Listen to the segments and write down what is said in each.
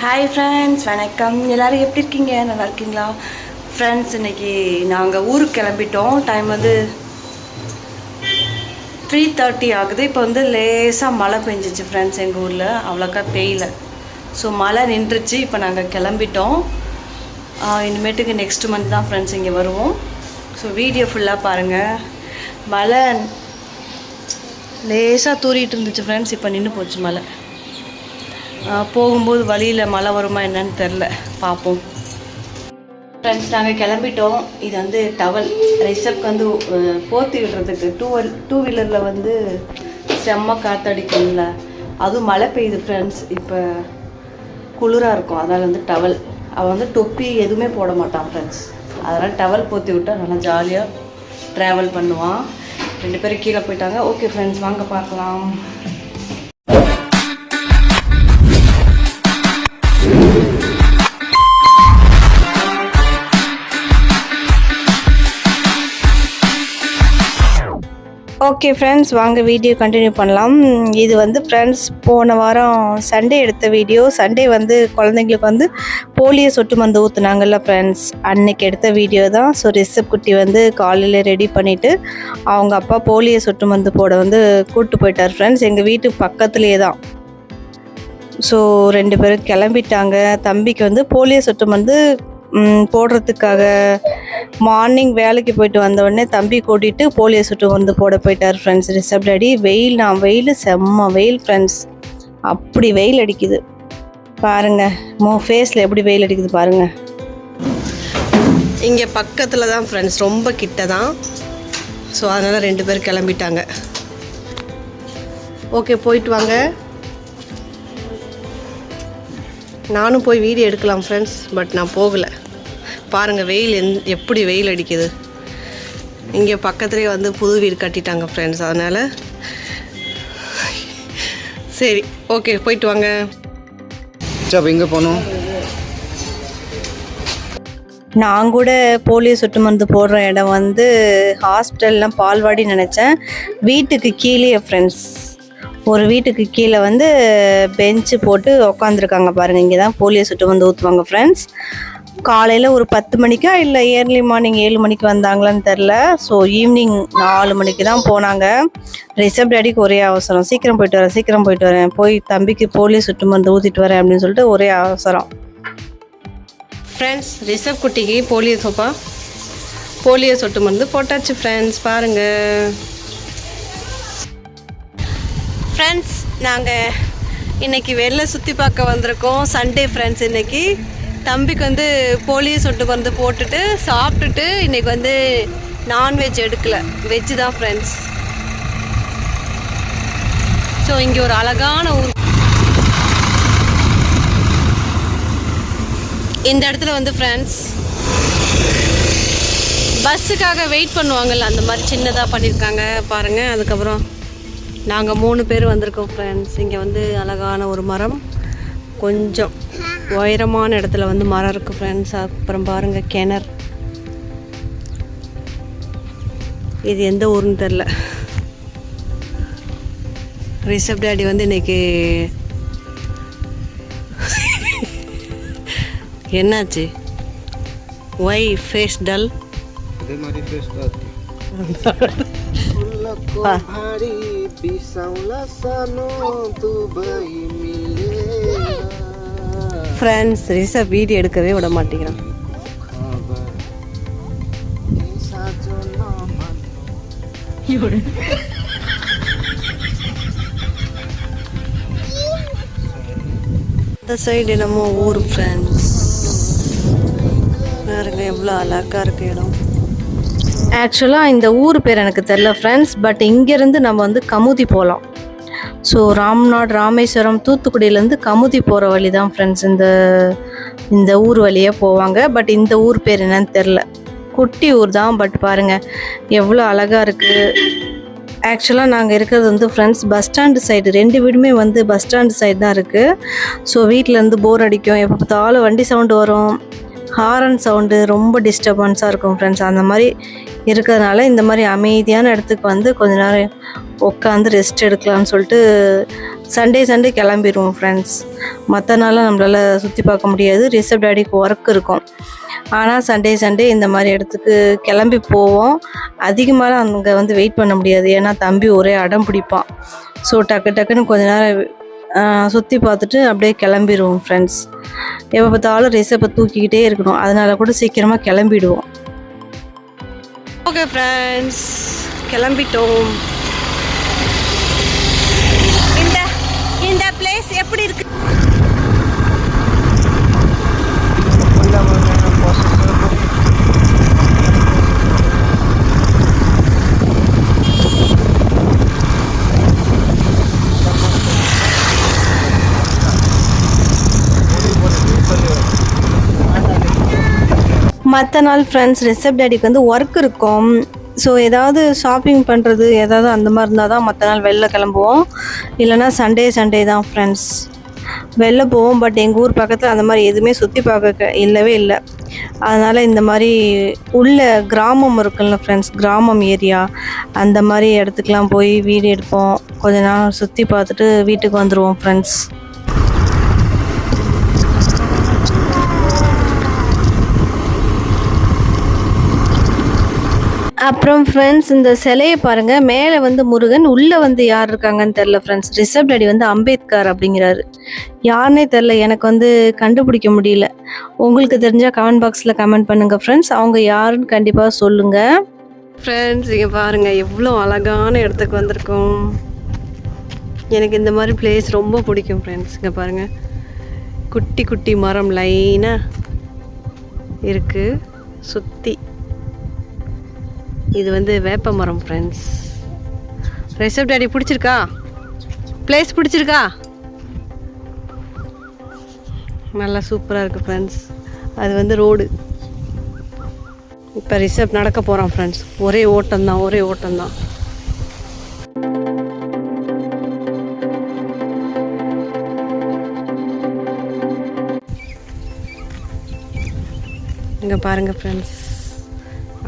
Hi friends, வணக்கம். எல்லோரும் எப்படி இருக்கீங்க? நல்லா இருக்கீங்களா ஃப்ரெண்ட்ஸ்? இன்றைக்கி நாங்கள் ஊருக்கு கிளம்பிட்டோம். டைம் வந்து 3:30 ஆகுது. இப்போ வந்து லேசாக மழை பெஞ்சிச்சு ஃப்ரெண்ட்ஸ். எங்கள் ஊரில் அவ்வளோக்கா பெய்யல. ஸோ மழை நின்றுச்சு. இப்போ நாங்கள் கிளம்பிட்டோம். இனிமேட்டுக்கு நெக்ஸ்ட் மந்த் தான் ஃப்ரெண்ட்ஸ் இங்கே வருவோம். ஸோ வீடியோ ஃபுல்லாக பாருங்கள். மழை லேசாக தூரிட்டு இருந்துச்சு ஃப்ரெண்ட்ஸ். இப்போ நின்று போச்சு மழை. போகும்போது வழியில் மழை வருமா என்னன்னு தெரில, பார்ப்போம் ஃப்ரெண்ட்ஸ். நாங்கள் கிளம்பிட்டோம். இது வந்து டவல் ரிசப்க்கு வந்து போர்த்தி விடுறதுக்கு. டூ வீலரில் வந்து செம்ம காற்றடிக்கும்ல, அதுவும் மழை பெய்யுது ஃப்ரெண்ட்ஸ். இப்போ குளிராக இருக்கும், அதனால் வந்து டவல். அவள் வந்து தொப்பி எதுவுமே போட மாட்டான் ஃப்ரெண்ட்ஸ். அதனால் டவல் போர்த்தி விட்டால் நல்லா ஜாலியாக ட்ராவல் பண்ணுவான். 2 பேரும் கீழே போயிட்டாங்க. ஓகே ஃப்ரெண்ட்ஸ், வாங்க பார்க்கலாம். ஓகே ஃப்ரெண்ட்ஸ், வாங்க வீடியோ கண்டினியூ பண்ணலாம். இது வந்து ஃப்ரெண்ட்ஸ் போன வாரம் சண்டே எடுத்த வீடியோ. சண்டே வந்து குழந்தைங்களுக்கு வந்து போலியோ சொட்டு மருந்து ஊற்றுனாங்கல்ல ஃப்ரெண்ட்ஸ், அன்னைக்கு எடுத்த வீடியோ தான். ஸோ ரிசப் குட்டி வந்து காலையில் ரெடி பண்ணிவிட்டு அவங்க அப்பா போலியோ சொட்டு மருந்து போட வந்து கூப்பிட்டு போயிட்டார் ஃப்ரெண்ட்ஸ். எங்கள் வீட்டு பக்கத்துலேயே தான். ஸோ 2 பேரும் கிளம்பிட்டாங்க. தம்பிக்கு வந்து போலியோ சொட்டு மருந்து போடுறதுக்காக மார்னிங் வேலைக்கு போயிட்டு வந்தவுடனே தம்பி கூட்டிகிட்டு போலியோ சொட்டு மருந்து போட போயிட்டார் ஃப்ரெண்ட்ஸ். ரிசப்ட் அடி வெயில் செம்ம வெயில் ஃப்ரெண்ட்ஸ். அப்படி வெயில் அடிக்குது பாருங்கள். ஃபேஸில் எப்படி வெயில் அடிக்குது பாருங்கள். இங்கே பக்கத்தில் தான் ஃப்ரெண்ட்ஸ், ரொம்ப கிட்ட தான். ஸோ அதனால் 2 பேர் கிளம்பிட்டாங்க. ஓகே, போயிட்டு வாங்க. நானும் போய் வீடியோ எடுக்கலாம் ஃப்ரெண்ட்ஸ், பட் நான் போகலை. பாருங்கள் வெயில் எப்படி வெயில் அடிக்குது. இங்கே பக்கத்துலேயே வந்து புது வீடு கட்டிட்டாங்க ஃப்ரெண்ட்ஸ். அதனால் சரி, ஓகே, போயிட்டு வாங்க. எங்கே போகணும்? நான் கூட போலியோ சொட்டு மருந்து போடுற இடம் வந்து ஹாஸ்பிட்டல்லாம் பால்வாடி நினச்சேன். வீட்டுக்கு கீழே ஃப்ரெண்ட்ஸ், ஒரு வீட்டுக்கு கீழே வந்து பெஞ்சு போட்டு உக்காந்துருக்காங்க பாருங்கள். இங்கே தான் போலியோ சொட்டு மருந்து ஊற்றுவாங்க ஃப்ரெண்ட்ஸ். காலையில் ஒரு 10 மணிக்கா இல்லை ஏர்லி மார்னிங் 7 மணிக்கு வந்தாங்களான்னு தெரில. ஸோ ஈவினிங் 4 மணிக்கு தான் போனாங்க. ரிசப்ட் அடிக்கு ஒரே அவசரம், சீக்கிரம் போயிட்டு வரேன், போய் தம்பிக்கு போலியோ சொட்டு மருந்து ஊற்றிட்டு வரேன் அப்படின்னு சொல்லிட்டு ஒரே அவசரம் ஃப்ரெண்ட்ஸ். ரிசப் குட்டிக்கு போலியோ சொட்டு மருந்து போட்டாச்சு ஃப்ரெண்ட்ஸ். பாருங்கள் ஃப்ரெண்ட்ஸ், நாங்கள் இன்றைக்கி வெளில சுற்றி பார்க்க வந்திருக்கோம். Sunday friends. இன்றைக்கி தம்பிக்கு வந்து போலியோ சொட்டு மருந்து போட்டுட்டு சாப்பிட்டுட்டு இன்றைக்கி வந்து நான்வெஜ் எடுக்கலை, வெஜ்ஜு தான் ஃப்ரெண்ட்ஸ். ஸோ இங்கே ஒரு அழகான ஊர். இந்த இடத்துல வந்து ஃப்ரெண்ட்ஸ் பஸ்ஸுக்காக வெயிட் பண்ணுவாங்கள்ல, அந்த மாதிரி சின்னதாக பண்ணியிருக்காங்க பாருங்கள். அதுக்கப்புறம் நாங்கள் 3 பேர் வந்திருக்கோம் ஃப்ரெண்ட்ஸ். இங்கே வந்து அழகான ஒரு மரம், கொஞ்சம் உயரமான இடத்துல வந்து மரம் இருக்குது ஃப்ரெண்ட்ஸ். அப்புறம் பாருங்கள் கிணறு. இது எந்த ஊருன்னு தெரில. ரிசப் டாடி வந்து இன்னைக்கு என்னாச்சு? Why face dull? Friends, Rishab video எடுக்கவே விட மாட்டேங்கிறான். இந்த சைடு என்னமோ ஊர் ஃப்ரெண்ட்ஸ். பாருங்க எவ்வளோ அழகாக இருக்கு இடம். ஆக்சுவலாக இந்த ஊர் பேர் எனக்கு தெரில ஃப்ரெண்ட்ஸ், பட் இங்கேருந்து நம்ம வந்து கமுதி போகலாம். ஸோ ராமேஸ்வரம் தூத்துக்குடியிலேருந்து கமுதி போகிற வழி தான் ஃப்ரெண்ட்ஸ். இந்த ஊர் வழியாக போவாங்க. பட் இந்த ஊர் பேர் என்னன்னு தெரில. குட்டி ஊர் தான், பட் பாருங்கள் எவ்வளோ அழகாக இருக்குது. ஆக்சுவலாக நாங்கள் இருக்கிறது வந்து ஃப்ரெண்ட்ஸ் பஸ் ஸ்டாண்டு சைடு. 2 வீடுமே வந்து பஸ் ஸ்டாண்டு சைடு தான் இருக்குது. ஸோ வீட்டிலேருந்து போர் அடிக்கும், எப்போ பார்த்தாலும் வண்டி சவுண்டு வரும், ஹாரன் சவுண்டு, ரொம்ப டிஸ்டர்பன்ஸாக இருக்கும் ஃப்ரெண்ட்ஸ். அந்த மாதிரி இருக்கிறதுனால இந்த மாதிரி அமைதியான இடத்துக்கு வந்து கொஞ்ச நேரம் உட்காந்து ரெஸ்ட் எடுக்கலாம்னு சொல்லிட்டு சண்டே கிளம்பிடுவோம் ஃப்ரெண்ட்ஸ். மற்ற நாளில் நம்மளால் சுற்றி பார்க்க முடியாது, ரிஷப் டாடிக்கு ஒர்க் இருக்கும். ஆனால் சண்டே இந்த மாதிரி இடத்துக்கு கிளம்பி போவோம். அதிகமாக அங்கே வந்து வெயிட் பண்ண முடியாது, ஏன்னா தம்பி ஒரே அடம் பிடிப்பான். ஸோ டக்குன்னு கொஞ்ச நேரம் சுற்றி பார்த்துட்டு அப்படியே கிளம்பிடுவோம் ஃப்ரெண்ட்ஸ். எப்போ பார்த்தாலும் ரிஷப்பை தூக்கிக்கிட்டே இருக்கணும், அதனால கூட சீக்கிரமாக கிளம்பிடுவோம். ஓகே ஃப்ரெண்ட்ஸ், கிளம்பிட்டோம். இந்த பிளேஸ் எப்படி இருக்கு? மற்ற நாள் ஃப்ரெண்ட்ஸ் ரிஷப் டாடிக்கு வந்து ஒர்க் இருக்கும். ஸோ ஏதாவது ஷாப்பிங் பண்ணுறது ஏதாவது அந்த மாதிரி இருந்தால் தான் மற்ற நாள் வெளில கிளம்புவோம். இல்லைனா சண்டே தான் ஃப்ரெண்ட்ஸ் வெளில போவோம். பட் எங்கள் ஊர் பக்கத்தில் அந்த மாதிரி எதுவுமே சுற்றி பார்க்க இல்லவே இல்லை. அதனால் இந்த மாதிரி உள்ள கிராமம் இருக்குல்ல ஃப்ரெண்ட்ஸ், கிராமம் ஏரியா, அந்த மாதிரி இடத்துக்குலாம் போய் வீடியோ எடுப்போம். கொஞ்ச நாள் சுற்றி பார்த்துட்டு வீட்டுக்கு வந்துடுவோம் ஃப்ரெண்ட்ஸ். அப்புறம் ஃப்ரெண்ட்ஸ் இந்த சிலையை பாருங்கள், மேலே வந்து முருகன், உள்ளே வந்து யார் இருக்காங்கன்னு தெரில ஃப்ரெண்ட்ஸ். ரிஷப் டாடி வந்து அம்பேத்கர் அப்படிங்கிறாரு, யாருன்னே தெரில, எனக்கு வந்து கண்டுபிடிக்க முடியல. உங்களுக்கு தெரிஞ்சால் கமெண்ட் பாக்ஸில் கமெண்ட் பண்ணுங்கள் ஃப்ரெண்ட்ஸ், அவங்க யாருன்னு கண்டிப்பாக சொல்லுங்கள் ஃப்ரெண்ட்ஸ். இங்கே பாருங்கள் எவ்வளோ அழகான இடத்துக்கு வந்திருக்கோம். எனக்கு இந்த மாதிரி பிளேஸ் ரொம்ப பிடிக்கும் ஃப்ரெண்ட்ஸ். இங்கே பாருங்கள், குட்டி மரம் லைனாக இருக்குது சுற்றி. இது வந்து வேப்ப மரம் ஃப்ரெண்ட்ஸ். ரிஷப் டாடி பிடிச்சிருக்கா? பிளேஸ் பிடிச்சிருக்கா? நல்லா சூப்பராக இருக்குது ஃப்ரெண்ட்ஸ். அது வந்து ரோடு. இப்போ ரிஷப் நடக்க போகிறான் ஃப்ரெண்ட்ஸ். ஒரே ஓட்டம்தான். இங்கே பாருங்கள் ஃப்ரெண்ட்ஸ்,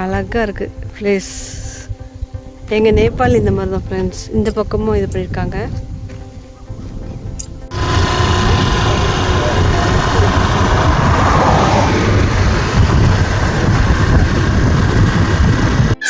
அழகாக இருக்குது பிளேஸ். எங்கள் நேபாள் இந்த மாதிரி தான் ஃப்ரெண்ட்ஸ். இந்த பக்கமும் இது பண்ணியிருக்காங்க.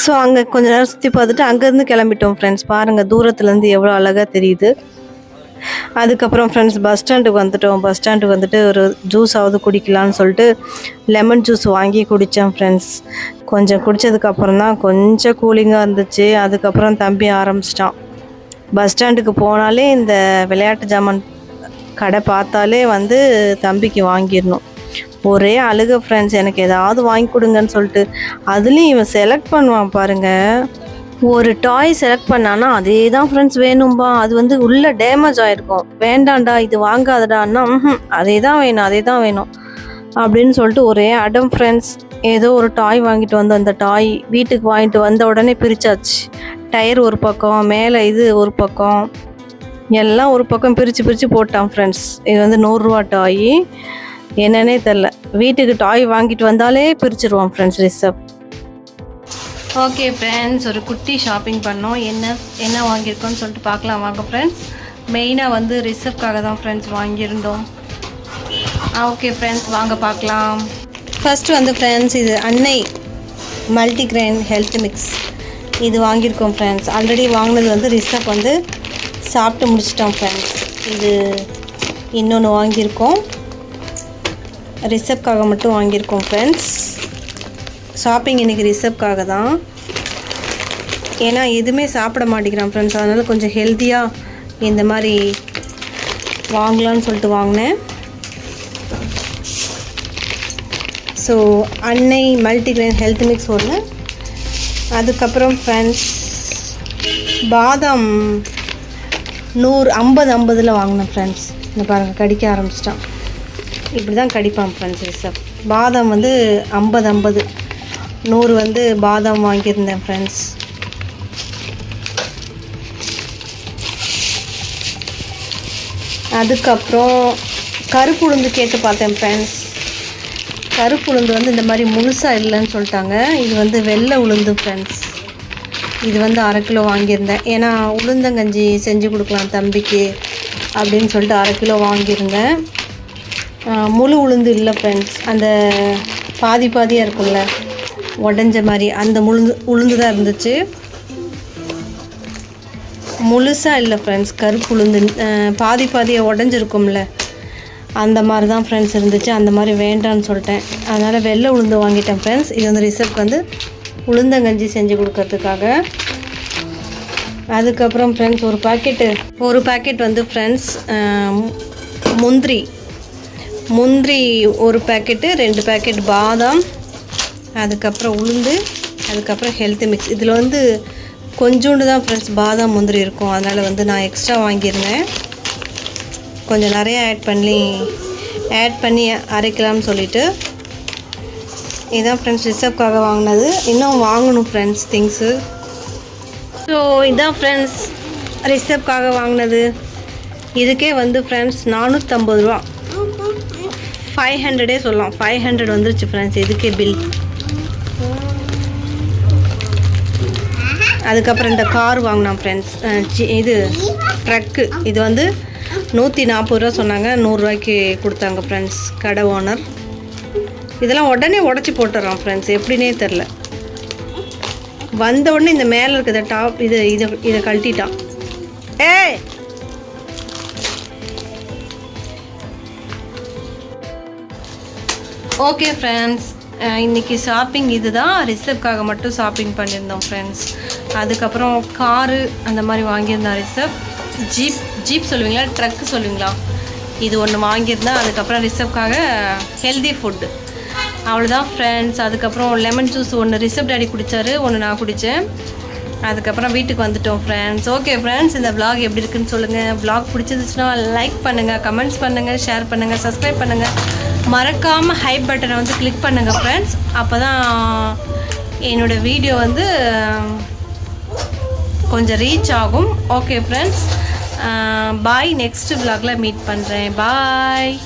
ஸோ அங்கே கொஞ்ச நேரம் சுற்றி பார்த்துட்டு அங்கேருந்து கிளம்பிட்டோம் ஃப்ரெண்ட்ஸ். பாருங்கள் தூரத்துலேருந்து எவ்வளோ அழகாக தெரியுது. அதுக்கப்புறம் ஃப்ரெண்ட்ஸ் பஸ் ஸ்டாண்டுக்கு வந்துட்டோம். பஸ் ஸ்டாண்டுக்கு வந்துட்டு ஒரு ஜூஸாவது குடிக்கலான்னு சொல்லிட்டு லெமன் ஜூஸ் வாங்கி குடித்தேன் ஃப்ரெண்ட்ஸ். கொஞ்சம் குடித்ததுக்கப்புறம் தான் கொஞ்சம் கூலிங்காக இருந்துச்சு. அதுக்கப்புறம் தம்பி ஆரம்பிச்சிட்டான். பஸ் ஸ்டாண்டுக்கு போனாலே இந்த விளையாட்டு ஜாமான் கடை பார்த்தாலே வந்து தம்பிக்கு வாங்கிடணும். ஒரே அழுக ஃப்ரெண்ட்ஸ், எனக்கு ஏதாவது வாங்கி கொடுங்கன்னு சொல்லிட்டு. அதுலேயும் இவன் செலக்ட் பண்ணுவான் பாருங்கள். ஒரு டாய் செலக்ட் பண்ணான்னா அதே தான் ஃப்ரெண்ட்ஸ் வேணும்பா. அது வந்து உள்ளே டேமேஜ் ஆகிருக்கும். வேண்டாண்டா இது வாங்காதடான்னா அதே தான் வேணும் அப்படின்னு சொல்லிட்டு ஒரே அடம் ஃப்ரெண்ட்ஸ். ஏதோ ஒரு டாய் வாங்கிட்டு வந்து அந்த டாய் வீட்டுக்கு வாங்கிட்டு வந்த உடனே பிரித்தாச்சு. டயர் ஒரு பக்கம், மேலே இது ஒரு பக்கம், எல்லாம் ஒரு பக்கம் பிரித்து போட்டான் ஃப்ரெண்ட்ஸ். இது வந்து 100 ரூபா டாய், என்னன்னே தெரில. வீட்டுக்கு டாய் வாங்கிட்டு வந்தாலே பிரிச்சுருவான் ஃப்ரெண்ட்ஸ் ரிஷப். ஓகே ஃப்ரெண்ட்ஸ், ஒரு குட்டி ஷாப்பிங் பண்ணோம். என்ன வாங்கியிருக்கோன்னு சொல்லிட்டு பார்க்கலாம் வாங்க ஃப்ரெண்ட்ஸ். மெயினாக வந்து ரிஷப்காக தான் ஃப்ரெண்ட்ஸ் வாங்கியிருந்தோம். ஓகே ஃப்ரெண்ட்ஸ் வாங்க பார்க்கலாம். ஃபஸ்ட்டு வந்து ஃப்ரெண்ட்ஸ் இது அன்னை மல்டிகிரெயின் ஹெல்த் மிக்ஸ் இது வாங்கியிருக்கோம் ஃப்ரெண்ட்ஸ். ஆல்ரெடி வாங்கினது வந்து ரிஷப் வந்து சாப்பிட்டு முடிச்சிட்டோம் ஃப்ரெண்ட்ஸ். இது இன்னொன்று வாங்கியிருக்கோம், ரிஷப்காக மட்டும் வாங்கியிருக்கோம் ஃப்ரெண்ட்ஸ். ஷாப்பிங் இன்றைக்கி ரிஷப்காக தான், ஏன்னா எதுவுமே சாப்பிட மாட்டேங்கிறான் ஃப்ரெண்ட்ஸ். அதனால் கொஞ்சம் ஹெல்த்தியாக இந்த மாதிரி வாங்கலான்னு சொல்லிட்டு வாங்கினேன். ஸோ அன்னை மல்டிகிரெயின் ஹெல்த் மிக்ஸ் ஒன்று. அதுக்கப்புறம் ஃப்ரெண்ட்ஸ் பாதாம் 150 வாங்கினேன் ஃப்ரெண்ட்ஸ். இந்த பாருங்கள் கடிக்க ஆரம்பிச்சிட்டான். இப்படி தான் கடிப்பான் ஃப்ரெண்ட்ஸ் ரிஷப். பாதாம் வந்து 50 100 வந்து பாதாம் வாங்கியிருந்தேன் ஃப்ரெண்ட்ஸ். அதுக்கப்புறம் கருப்பு உளுந்து கேட்டு பார்த்தேன் ஃப்ரெண்ட்ஸ். கருப்பு உளுந்து வந்து இந்த மாதிரி முழுசாக இல்லைன்னு சொல்லிட்டாங்க. இது வந்து வெள்ளை உளுந்து ஃப்ரெண்ட்ஸ். இது வந்து 1/2 கிலோ வாங்கியிருந்தேன். ஏன்னா உளுந்தங்கஞ்சி செஞ்சு கொடுக்கலாம் தம்பிக்கு அப்படின்னு சொல்லிட்டு 1/2 கிலோ வாங்கியிருந்தேன். முழு உளுந்து இல்லை ஃப்ரெண்ட்ஸ், அந்த பாதியாக இருக்கும்ல உடஞ்ச மாதிரி அந்த உளுந்து தான் இருந்துச்சு. முழுசாக இல்லை ஃப்ரெண்ட்ஸ், கருப்பு உளுந்து பாதியாக உடஞ்சிருக்கும்ல அந்த மாதிரி தான் ஃப்ரெண்ட்ஸ் இருந்துச்சு. அந்த மாதிரி வேண்டான்னு சொல்லிட்டேன், அதனால் வெள்ளை உளுந்து வாங்கிட்டேன் ஃப்ரெண்ட்ஸ். இது வந்து ரிசப்க்கு வந்து உளுந்தங்கஞ்சி செஞ்சு கொடுக்கறதுக்காக. அதுக்கப்புறம் ஃப்ரெண்ட்ஸ் ஒரு பாக்கெட் வந்து ஃப்ரெண்ட்ஸ் முந்திரி ஒரு பாக்கெட்டு, 2 பாக்கெட் பாதாம், அதுக்கப்புறம் உளுந்து, அதுக்கப்புறம் ஹெல்த் மிக்ஸ். இதில் வந்து கொஞ்சோண்டு தான் ஃப்ரெண்ட்ஸ் பாதாம் முந்திரி இருக்கும், அதனால் வந்து நான் எக்ஸ்ட்ரா வாங்கியிருந்தேன். கொஞ்சம் நிறையா ஆட் பண்ணி அரைக்கலாம்னு சொல்லிவிட்டு. இதுதான் ஃப்ரெண்ட்ஸ் ரிசப்காக வாங்கினது. இன்னும் வாங்கணும் ஃப்ரெண்ட்ஸ் திங்ஸு. ஸோ இதுதான் ஃப்ரெண்ட்ஸ் ரிசப்காக வாங்கினது. இதுக்கே வந்து ஃப்ரெண்ட்ஸ் 450 ரூபா, 500 சொல்லலாம், 500 வந்துருச்சு ஃப்ரெண்ட்ஸ் இதுக்கே பில். அதுக்கப்புறம் இந்த கார் வாங்கினோம் ஃப்ரெண்ட்ஸ், இது ட்ரக்கு. இது வந்து 140 ரூபா சொன்னாங்க, 100 ரூபாய்க்கு கொடுத்தாங்க ஃப்ரெண்ட்ஸ் கடை ஓனர். இதெல்லாம் உடனே உடச்சி போட்டுறோம் ஃப்ரெண்ட்ஸ், எப்படின்னே தெரில. வந்த உடனே இந்த மேலே இருக்கிற டாப் இதை கழட்டிட்டான். ஓகே ஃப்ரெண்ட்ஸ், இன்றைக்கி ஷாப்பிங் இதுதான். ரிசப்காக மட்டும் ஷாப்பிங் பண்ணியிருந்தோம் ஃப்ரெண்ட்ஸ். அதுக்கப்புறம் காரு அந்த மாதிரி வாங்கியிருந்தோம். ரிசப் ஜீப் சொல்லுவீங்களா, ட்ரக்கு சொல்லுவீங்களா, இது ஒன்று வாங்கியிருந்தேன். அதுக்கப்புறம் ரிசப்காக ஹெல்தி ஃபுட்டு, அவ்வளோதான் ஃப்ரெண்ட்ஸ். அதுக்கப்புறம் லெமன் ஜூஸ் ஒன்று ரிசப் டேடி குடித்தாரு, ஒன்று நான் குடித்தேன். அதுக்கப்புறம் வீட்டுக்கு வந்துட்டோம் ஃப்ரெண்ட்ஸ். ஓகே ஃப்ரெண்ட்ஸ், இந்த vlog எப்படி இருக்குன்னு சொல்லுங்கள். vlog பிடிச்சிருந்துச்சுன்னா லைக் பண்ணுங்கள், கமெண்ட்ஸ் பண்ணுங்கள், ஷேர் பண்ணுங்கள், சப்ஸ்கிரைப் பண்ணுங்கள். மறக்காமல் ஹைப் பட்டனை வந்து கிளிக் பண்ணுங்கள் ஃப்ரெண்ட்ஸ். அப்போ தான் என்னோடய வீடியோ வந்து கொஞ்சம் ரீச் ஆகும். ஓகே ஃப்ரெண்ட்ஸ், பாய். நெக்ஸ்ட் vlogல மீட் பண்ணுறேன். பாய்.